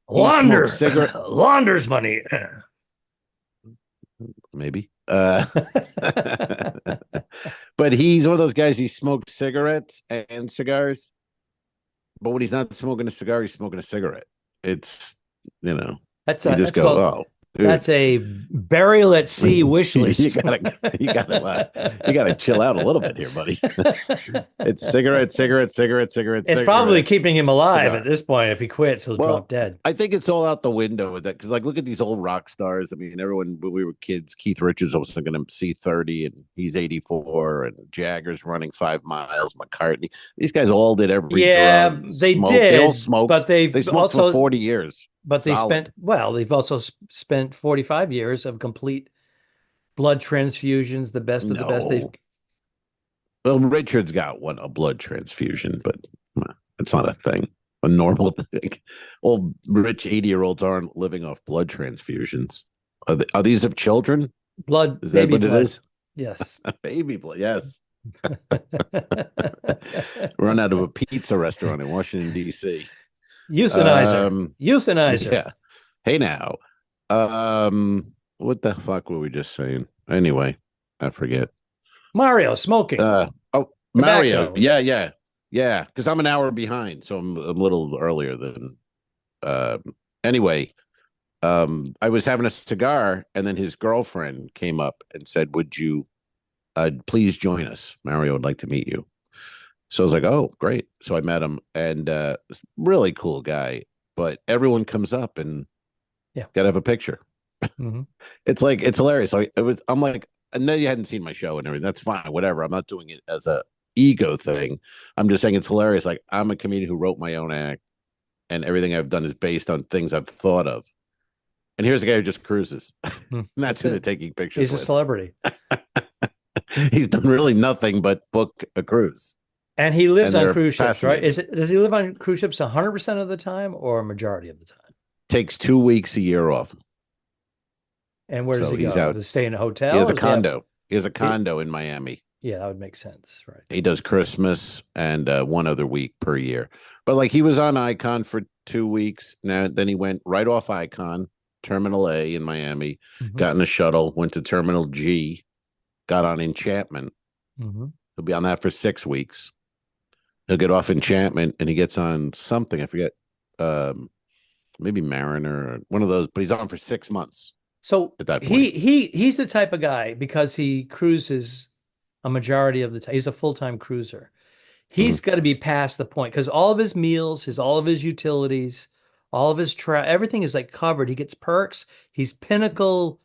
Launders money. Maybe. But he's one of those guys. He smoked cigarettes and cigars. But when he's not smoking a cigar, he's smoking a cigarette. It's that's you just go, oh, dude. That's a burial at sea wish list. you gotta chill out a little bit here, buddy. It's cigarette. It's probably keeping him alive cigar. At this point. If he quits, he'll drop dead. I think it's all out the window with that because, look at these old rock stars. I mean, everyone when we were kids, Keith Richards was going to see 30, and he's 84, and Jagger's running 5 miles. McCartney, these guys all did every drug. They smoked. did. They all smoked, but they smoked also for 40 years. But they've also spent 45 years of complete blood transfusions, the best of the best. Well, Richard's got a blood transfusion, but it's not a thing, a normal thing. Old rich 80-year-olds aren't living off blood transfusions. Are these of children? Blood, is that what blood. It is? Yes. Baby blood, yes. Run out of a pizza restaurant in Washington, D.C. Euthanizer. Yeah. Hey now. What the fuck were we just saying? Anyway, I forget. Mario smoking. Mario. Yeah. Because I'm an hour behind, so I'm a little earlier than. Anyway, I was having a cigar, and then his girlfriend came up and said, "Would you please join us? Mario would like to meet you." So I was like, "Oh, great!" So I met him, and really cool guy. But everyone comes up and gotta have a picture. Mm-hmm. It's hilarious. I'm like, I know you hadn't seen my show and everything. That's fine, whatever. I'm not doing it as a ego thing. I'm just saying it's hilarious. Like, I'm a comedian who wrote my own act, and everything I've done is based on things I've thought of. And here's a guy who just cruises. And that's into taking pictures. He's a celebrity. He's done really nothing but book a cruise. And he lives on cruise ships, right? Does he live on cruise ships 100% of the time or a majority of the time? Takes 2 weeks a year off. And where does he go? Does he stay in a hotel? He has a condo. He has a condo in Miami. Yeah, that would make sense, right? He does Christmas and one other week per year. But like, he was on Icon for 2 weeks. Then he went right off Icon, Terminal A in Miami, got in a shuttle, went to Terminal G, got on Enchantment. He'll be on that for 6 weeks. He'll get off Enchantment and he gets on something. I forget. Maybe Mariner or one of those, but he's on for 6 months. So at that point, he's the type of guy, because he cruises a majority of the time. He's a full-time cruiser. He's got to be past the point, because all of his meals, all of his utilities, all of his everything is like covered. He gets perks. He's pinnacle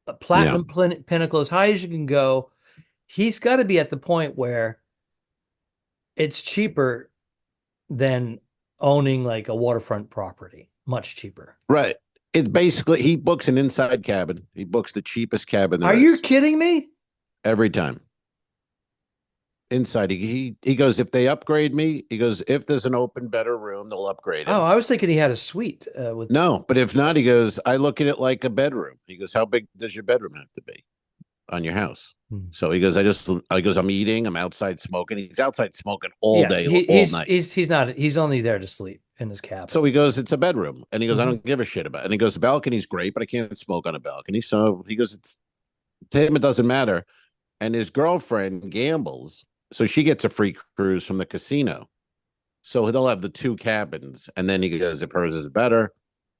a platinum pinnacle as high as you can go. He's got to be at the point where it's cheaper than owning like a waterfront property, much cheaper. Right. It's basically he books an inside cabin. He books the cheapest cabin there Are is. you kidding me? Every time. Inside, he goes, if they upgrade me, he goes, if there's an open, better room, they'll upgrade him. Oh, I was thinking he had a suite with. No, but if not, he goes, I look at it like a bedroom. He goes, how big does your bedroom have to be on your house? So he goes, I'm eating, I'm outside smoking. He's outside smoking all day, all night. He's only there to sleep in his cabin. So he goes, it's a bedroom. And he goes, I don't give a shit about it. And he goes, the balcony's great, but I can't smoke on a balcony. So he goes, it's to him, it doesn't matter. And his girlfriend gambles. So she gets a free cruise from the casino. So they'll have the two cabins. And then he goes, if hers is better,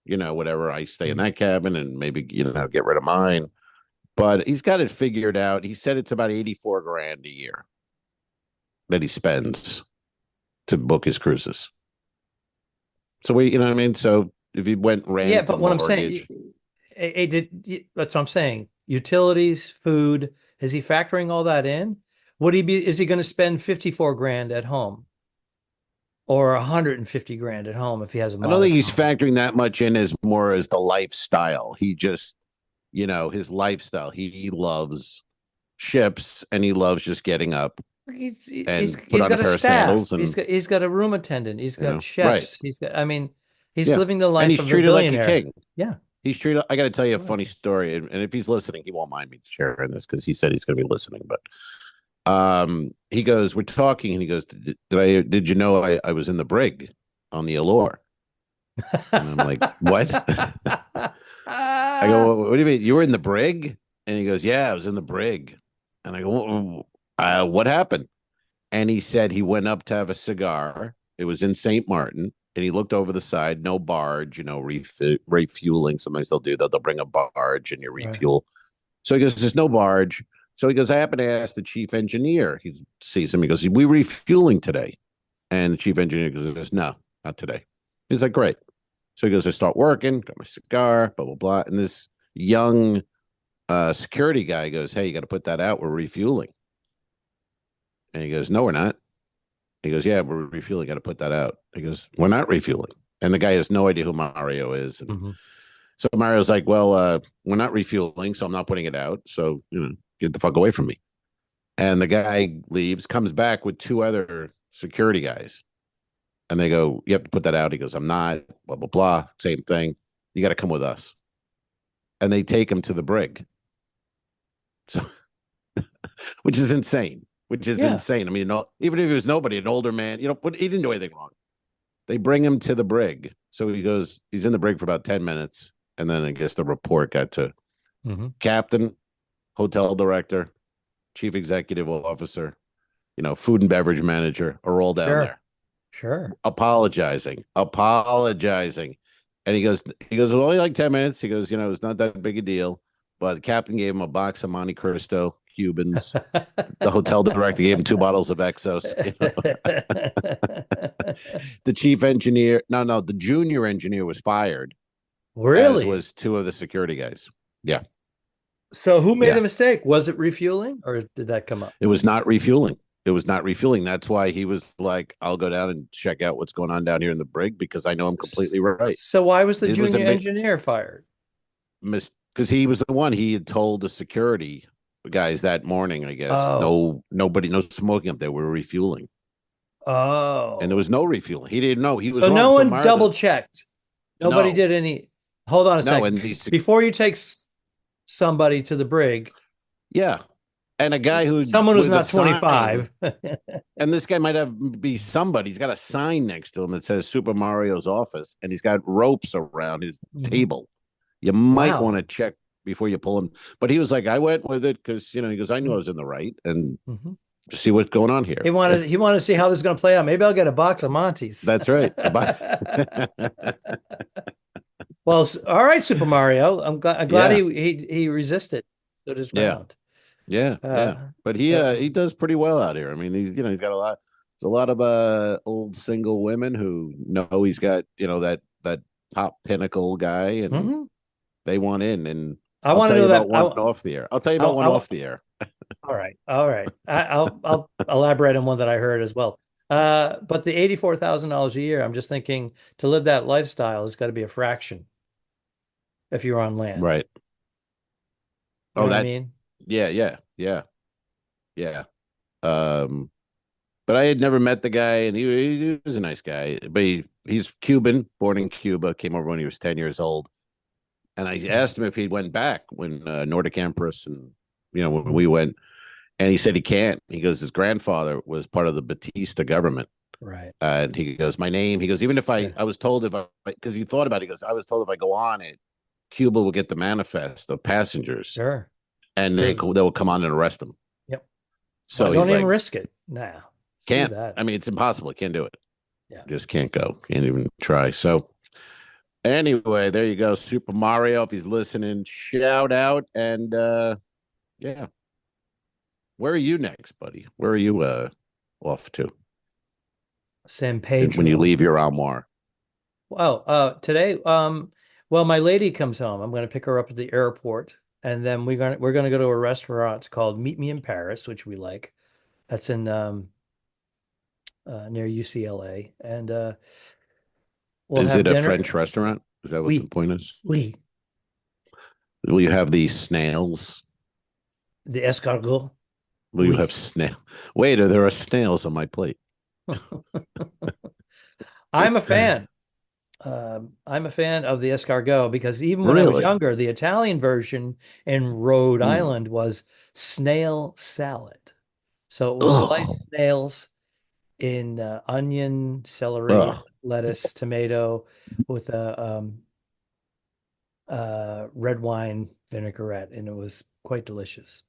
whatever, I stay in that cabin and maybe, get rid of mine. But he's got it figured out. He said it's about 84 grand a year that he spends to book his cruises. So you know what I mean? So if he went rent, yeah, but what I'm saying, that's what I'm saying. Utilities, food, is he factoring all that in? Is he going to spend 54 grand at home or 150 grand at home if he has a I don't think he's factoring that much in as more as the lifestyle. He just, his lifestyle. He loves ships and he loves just getting up. He's got a staff. He's got a room attendant. He's got chefs. Right. He's living the life of a billionaire. Like a king. Yeah. He's treated. I got to tell you a funny story, and if he's listening, he won't mind me sharing this because he said he's going to be listening. But he goes, we're talking, and he goes, did you know I was in the brig on the Allure? And I'm like, what? I go, what do you mean? You were in the brig? And he goes, yeah, I was in the brig. And I go, what happened? And he said he went up to have a cigar. It was in St. Martin. And he looked over the side, no barge, refueling. Sometimes they'll bring a barge and you refuel. Right. So he goes, there's no barge. So he goes, I happen to ask the chief engineer. He sees him. He goes, we refueling today? And the chief engineer goes, no, not today. He's like, great. So he goes, I start working, got my cigar, blah, blah, blah. And this young security guy goes, hey, you got to put that out. We're refueling. And he goes, no, we're not. He goes, yeah, we're refueling. Got to put that out. He goes, we're not refueling. And the guy has no idea who Mario is. And so Mario's like, well, we're not refueling, so I'm not putting it out. So, get the fuck away from me. And the guy leaves, comes back with two other security guys. And they go, you have to put that out. He goes, I'm not, blah, blah, blah. Same thing. You got to come with us. And they take him to the brig. So, which is insane. Insane. I mean, even if he was nobody, an older man, he didn't do anything wrong. They bring him to the brig. So he goes, he's in the brig for about 10 minutes. And then I guess the report got to captain, hotel director, chief executive officer, food and beverage manager are all down there. Sure. Apologizing. And he goes, it was only like 10 minutes. He goes, it's not that big a deal. But the captain gave him a box of Monte Cristo Cubans. The hotel director gave him 2 bottles of Exos. The chief engineer, the junior engineer was fired. Really? As was 2 of the security guys. Yeah. So who made the mistake? Was it refueling or did that come up? It was not refueling. That's why he was like, I'll go down and check out what's going on down here in the brig because I know I'm completely right. So why was the junior engineer fired? Because he was the one. He had told the security guys that morning, I guess. No smoking up there. We're refueling. Oh. And there was no refueling. He didn't know. He was so wrong. no one double checked. Nobody did any. Hold on a second. Before you take somebody to the brig. Yeah. And a guy someone who's not 25. And this guy might be somebody. He's got a sign next to him that says Super Mario's office, and he's got ropes around his table. You might want to check before you pull him. But he was like, I went with it because, he goes, I knew I was in the right. And to see what's going on here. He wanted to see how this is going to play out. Maybe I'll get a box of Montes. That's right. Well, all right, Super Mario. I'm glad he resisted. Stood his ground. Yeah. But he does pretty well out here. I mean, he's got a lot. There's a lot of old single women who know he's got that top pinnacle guy, and they want in. And I I'll want to tell you know that. about one off the air. I'll tell you about one off the air. All right. All right. I'll elaborate on one that I heard as well. But the $84,000 a year, I'm just thinking to live that lifestyle has got to be a fraction if you're on land. Right. You know Oh, what I that. mean? Yeah. But I had never met the guy, and he was a nice guy. But he's Cuban, born in Cuba, came over when he was 10 years old. And I asked him if he went back when Nordic Empress and, when we went. And he said he can't. He goes, his grandfather was part of the Batista government. Right. And he goes, my name, he goes, even if I was told because he thought about it, he goes, I was told if I go on it, Cuba will get the manifest of passengers. Sure. And they will come on and arrest them. Yep. So don't even risk it. Nah. Can't. That. I mean, it's impossible. Can't do it. Yeah. Just can't go. Can't even try. So anyway, there you go. Super Mario, if he's listening, shout out. And yeah. Where are you next, buddy? Where are you off to? San Pedro. When you leave your armoire. Well, today, well, my lady comes home. I'm going to pick her up at the airport, and then we're going to go to a restaurant. It's called Meet Me in Paris, which we like. That's in near UCLA, and we'll is have it dinner. A French restaurant? Is that what the point is? Oui. Will you have the snails? The escargot. Will you have snail? Wait, there are snails on my plate. I'm a fan. I'm a fan of the escargot because even when I was younger, the Italian version in Rhode Island was snail salad. So it was sliced snails in onion, celery, lettuce, tomato with a red wine vinaigrette, and it was quite delicious.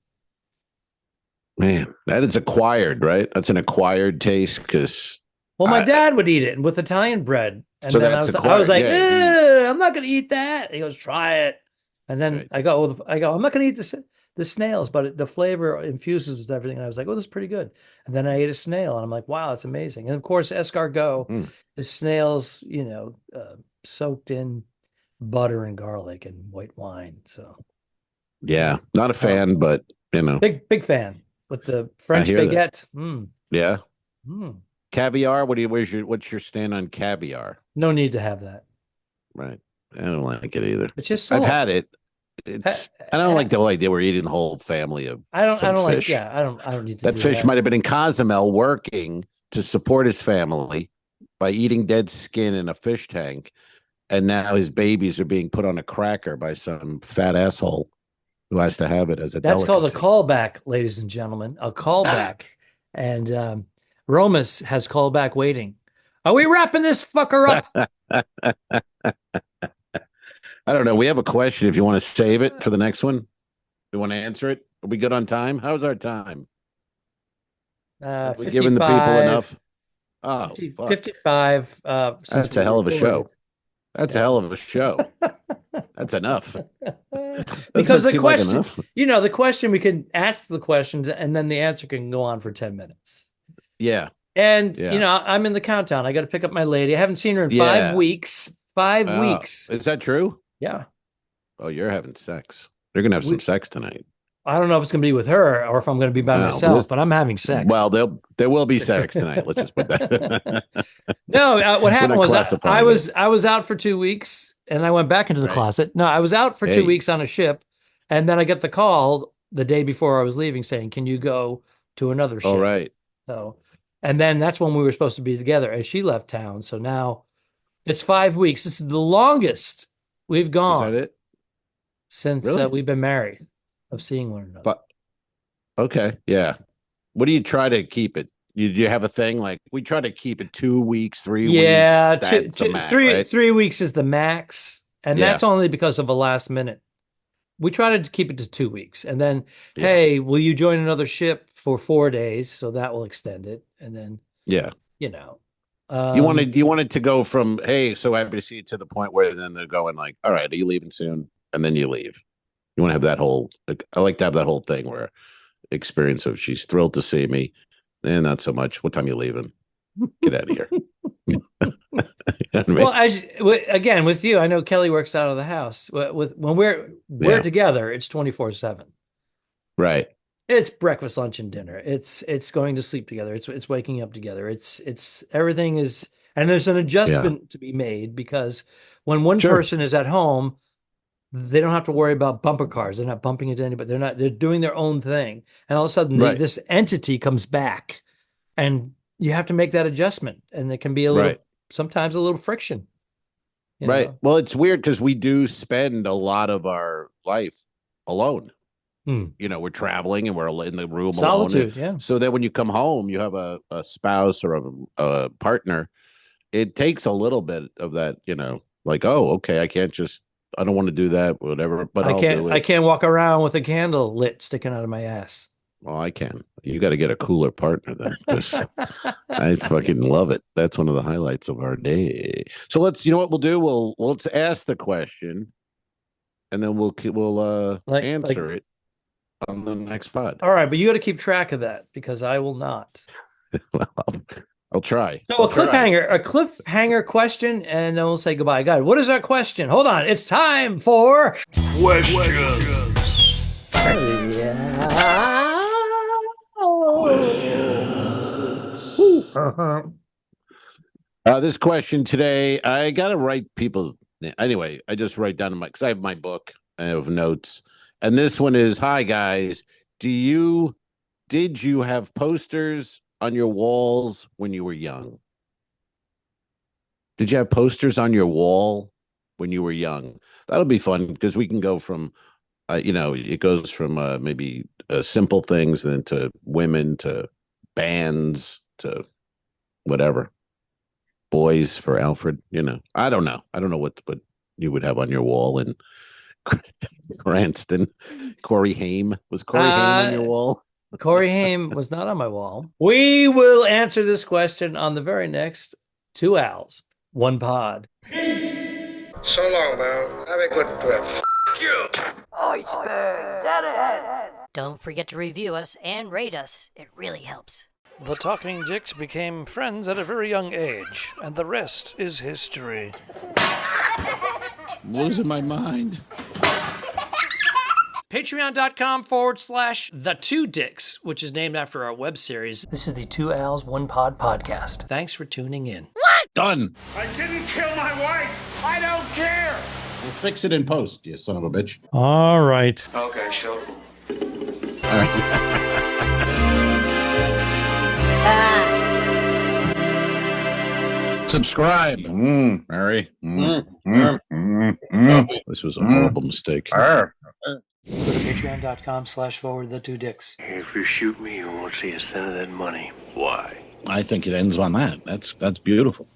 Man, that is acquired, right? That's an acquired taste because. Well, my dad would eat it with Italian bread, and so then I was like, I'm not going to eat that. He goes, try it, and then I go, I'm not going to eat the snails, but the flavor infuses with everything. And I was like, oh, this is pretty good. And then I ate a snail, and I'm like, wow, it's amazing. And of course, escargot is snails, soaked in butter and garlic and white wine. So, yeah, not a fan, but big fan. With the French baguette. Yeah. Caviar. What's your stand on caviar? No need to have that. Right. I don't like it either. It's just I've had it. I don't like the whole idea we're eating the whole family of I don't fish. Like I don't need to that do fish that. might have been in Cozumel working to support his family by eating dead skin in a fish tank, and now his babies are being put on a cracker by some fat asshole who has to have it as a That's delicacy. called a callback, ladies and gentlemen. A callback. And Romas has callback waiting. Are we wrapping this fucker up? I don't know. We have a question if you want to save it for the next one. We want to answer it. Are we good on time? How's our time? Are we giving the people enough? 55. That's a hell of a show. That's a hell of a show. That's enough. Because the question, the question, we can ask the questions and then the answer can go on for 10 minutes. Yeah. And, I'm in the countdown. I got to pick up my lady. I haven't seen her in 5 weeks. 5 weeks. Is that true? Yeah. Oh, you're having sex. You're going to have some sex tonight. I don't know if it's going to be with her or if I'm going to be by myself, but I'm having sex. Well, there will be sex tonight. Let's just put that. No, what happened was I was out for 2 weeks and I went back into the closet. No, I was out for 2 weeks on a ship, and then I get the call the day before I was leaving saying, "Can you go to another ship?" All right. So, and then that's when we were supposed to be together, and she left town. So now it's 5 weeks. This is the longest we've gone. Is that it? Since we've been married, of seeing one another. But okay, yeah. What do you try to keep it? You have a thing like we try to keep it 2 weeks, 3 weeks. Yeah, That's a max, three right? 3 weeks is the max, and that's only because of a last minute. We try to keep it to 2 weeks, and then hey, will you join another ship for 4 days? So that will extend it, and then you wanted to go from hey, so happy to see you to the point where then they're going like, all right, are you leaving soon? And then you leave. You want to have that whole. I like to have that whole thing where experience of she's thrilled to see me, and not so much. What time you leaving? Get out of here. what I mean? Well, again, with you, I know Kelly works out of the house. When we're together, it's 24/7. Right. It's breakfast, lunch, and dinner. It's going to sleep together. It's waking up together. It's everything is, and there's an adjustment to be made because when one person is at home, they don't have to worry about bumper cars. They're not bumping into anybody. They're doing their own thing. And all of a sudden this entity comes back and you have to make that adjustment. And there can be sometimes a little friction. You know? Well, it's weird because we do spend a lot of our life alone. You know, we're traveling and we're in the room Solitude, alone. So that when you come home, you have a spouse or a partner. It takes a little bit of that, you know, like, oh, okay, I don't want to do that, whatever. But I can't walk around with a candle lit sticking out of my ass. Well, I can. You got to get a cooler partner then. I fucking love it. That's one of the highlights of our day. So you know what we'll do? Let's ask the question, and then we'll answer it on the next pod. All right, but you got to keep track of that because I will not. Well, I'll try. So a cliffhanger question, and then we'll say goodbye. God, what is our question? Hold on, it's time for questions. This question today, I gotta write people's. Anyway, I just write down because I have my book. I have notes. And this one is, hi guys, did you have posters on your walls when you were young? Did you have posters on your wall when you were young? That'll be fun because we can go from, it goes from maybe simple things then to women to bands to whatever. Boys for Alfred, I don't know. I don't know what you would have on your wall in Cranston. Corey Haim. Was Corey Haim on your wall? Corey Haim was not on my wall. We will answer this question on the very next 2 Owls, 1 Pod. Peace. So long, man. Have a good trip. F*** you. Iceberg, dead ahead. Don't forget to review us and rate us. It really helps. The Talking Dicks became friends at a very young age, and the rest is history. I'm losing my mind. Patreon.com/The2Dicks, which is named after our web series. This is the 2 Owls, 1 Pod podcast. Thanks for tuning in. What? Done. I didn't kill my wife. I don't care. We'll fix it in post, you son of a bitch. All right. Okay, sure. All right. Subscribe, Mary. This was a horrible mistake. Go to patreon.com/forward2dicks. If you shoot me, you won't see a cent of that money. Why? I think it ends on that. That's beautiful.